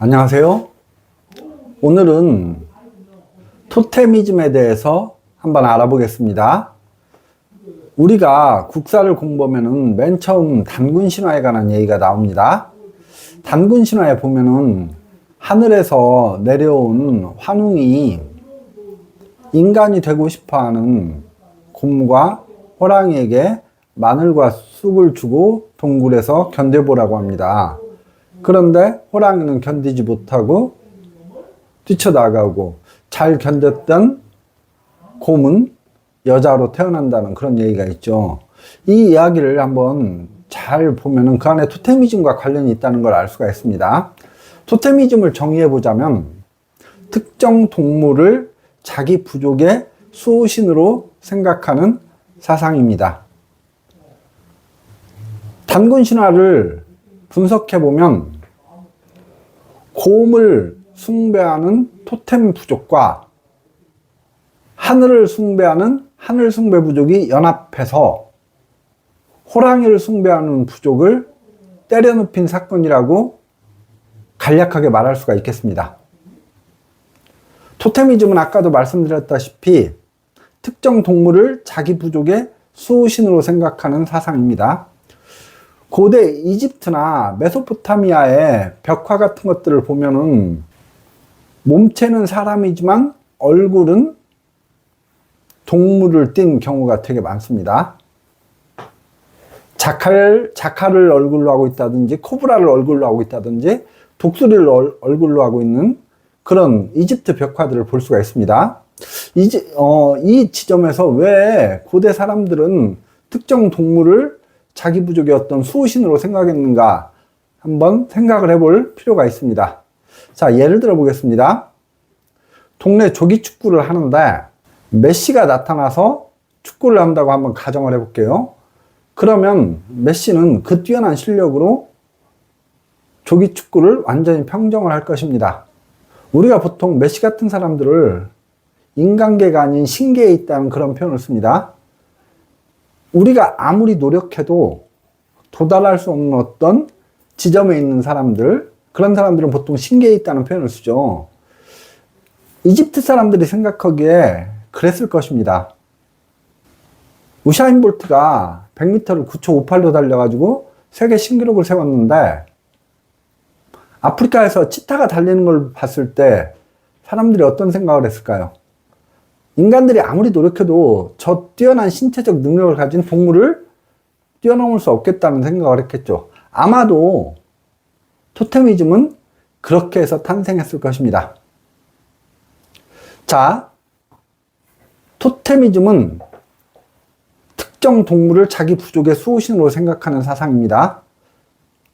안녕하세요. 오늘은 토테미즘에 대해서 한번 알아보겠습니다. 우리가 국사를 공부하면은 맨 처음 단군 신화에 관한 얘기가 나옵니다. 단군 신화에 보면은 하늘에서 내려온 환웅이 인간이 되고 싶어하는 곰과 호랑이에게 마늘과 쑥을 주고 동굴에서 견뎌보라고 합니다. 그런데 호랑이는 견디지 못하고 뛰쳐나가고, 잘 견뎠던 곰은 여자로 태어난다는 그런 얘기가 있죠. 이 이야기를 한번 잘 보면은 그 안에 토테미즘과 관련이 있다는 걸 알 수가 있습니다. 토테미즘을 정의해 보자면 특정 동물을 자기 부족의 수호신으로 생각하는 사상입니다. 단군 신화를 분석해 보면 곰을 숭배하는 토템 부족과 하늘을 숭배하는 하늘 숭배 부족이 연합해서 호랑이를 숭배하는 부족을 때려눕힌 사건이라고 간략하게 말할 수가 있겠습니다. 토테미즘은 아까도 말씀드렸다시피 특정 동물을 자기 부족의 수호신으로 생각하는 사상입니다. 고대 이집트나 메소포타미아의 벽화 같은 것들을 보면은 몸체는 사람이지만 얼굴은 동물을 띈 경우가 되게 많습니다. 자칼을 얼굴로 하고 있다든지, 코브라를 얼굴로 하고 있다든지, 독수리를 얼굴로 하고 있는 그런 이집트 벽화들을 볼 수가 있습니다. 이 지점에서 왜 고대 사람들은 특정 동물을 자기 부족의 어떤 수호신으로 생각했는가 한번 생각을 해볼 필요가 있습니다. 자, 예를 들어 보겠습니다. 동네 조기 축구를 하는데 메시가 나타나서 축구를 한다고 한번 가정을 해볼게요. 그러면 메시는 그 뛰어난 실력으로 조기 축구를 완전히 평정을 할 것입니다. 우리가 보통 메시 같은 사람들을 인간계가 아닌 신계에 있다는 그런 표현을 씁니다. 우리가 아무리 노력해도 도달할 수 없는 어떤 지점에 있는 사람들, 그런 사람들은 보통 신계에 있다는 표현을 쓰죠. 이집트 사람들이 생각하기에 그랬을 것입니다. 우사인 볼트가 100m를 9초 58로 달려가지고 세계 신기록을 세웠는데, 아프리카에서 치타가 달리는 걸 봤을 때 사람들이 어떤 생각을 했을까요? 인간들이 아무리 노력해도 저 뛰어난 신체적 능력을 가진 동물을 뛰어넘을 수 없겠다는 생각을 했겠죠. 아마도 토테미즘은 그렇게 해서 탄생했을 것입니다. 자, 토테미즘은 특정 동물을 자기 부족의 수호신으로 생각하는 사상입니다.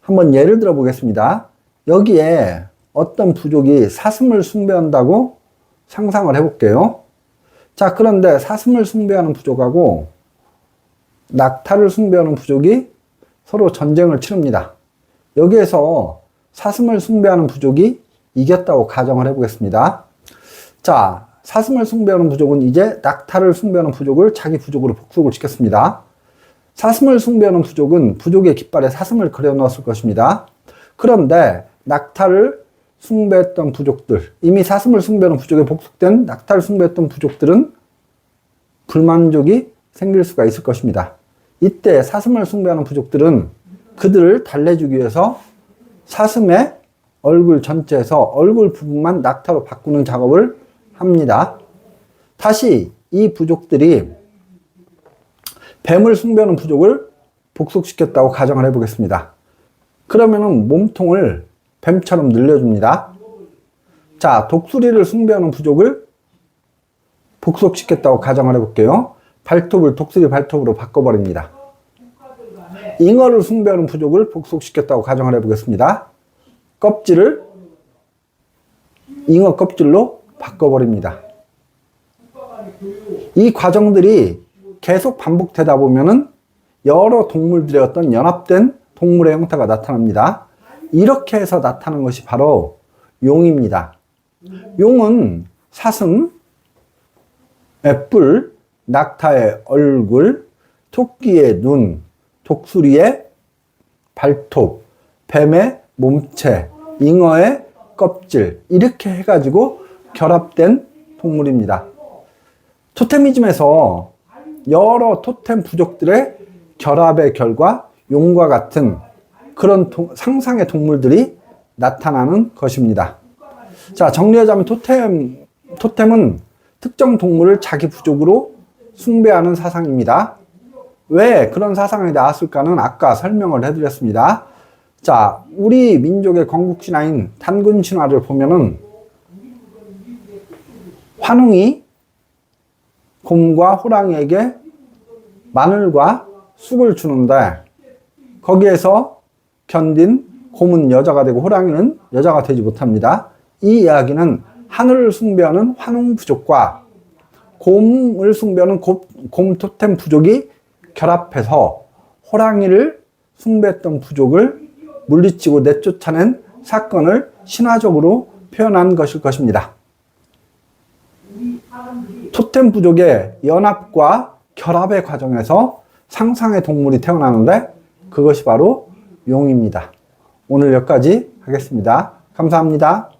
한번 예를 들어 보겠습니다. 여기에 어떤 부족이 사슴을 숭배한다고 상상을 해볼게요. 자, 그런데 사슴을 숭배하는 부족하고 낙타를 숭배하는 부족이 서로 전쟁을 치릅니다. 여기에서 사슴을 숭배하는 부족이 이겼다고 가정을 해보겠습니다. 자, 사슴을 숭배하는 부족은 이제 낙타를 숭배하는 부족을 자기 부족으로 복속을 시켰습니다. 사슴을 숭배하는 부족은 부족의 깃발에 사슴을 그려 넣었을 것입니다. 그런데 낙타를 숭배했던 부족들, 이미 사슴을 숭배하는 부족에 복속된 낙타를 숭배했던 부족들은 불만족이 생길 수가 있을 것입니다. 이때 사슴을 숭배하는 부족들은 그들을 달래주기 위해서 사슴의 얼굴 전체에서 얼굴 부분만 낙타로 바꾸는 작업을 합니다. 다시 이 부족들이 뱀을 숭배하는 부족을 복속시켰다고 가정을 해보겠습니다. 그러면은 몸통을 뱀처럼 늘려줍니다. 자, 독수리를 숭배하는 부족을 복속시켰다고 가정을 해볼게요. 발톱을 독수리 발톱으로 바꿔버립니다. 잉어를 숭배하는 부족을 복속시켰다고 가정을 해보겠습니다. 껍질을 잉어 껍질로 바꿔버립니다. 이 과정들이 계속 반복되다 보면은 여러 동물들의 어떤 연합된 동물의 형태가 나타납니다. 이렇게 해서 나타나는 것이 바로 용입니다. 용은 사슴, 뿔, 낙타의 얼굴, 토끼의 눈, 독수리의 발톱, 뱀의 몸체, 잉어의 껍질 이렇게 해가지고 결합된 동물입니다. 토테미즘에서 여러 토템 부족들의 결합의 결과 용과 같은 그런 상상의 동물들이 나타나는 것입니다. 자, 정리하자면 토템은 특정 동물을 자기 부족으로 숭배하는 사상입니다. 왜 그런 사상이 나왔을까는 아까 설명을 해드렸습니다. 자, 우리 민족의 건국신화인 단군신화를 보면은 환웅이 곰과 호랑이에게 마늘과 쑥을 주는데 거기에서 견딘 곰은 여자가 되고 호랑이는 여자가 되지 못합니다. 이 이야기는 하늘을 숭배하는 환웅 부족과 곰을 숭배하는 곰 토템 부족이 결합해서 호랑이를 숭배했던 부족을 물리치고 내쫓아낸 사건을 신화적으로 표현한 것일 것입니다. 토템 부족의 연합과 결합의 과정에서 상상의 동물이 태어나는데 그것이 바로 용입니다. 오늘 여기까지 하겠습니다. 감사합니다.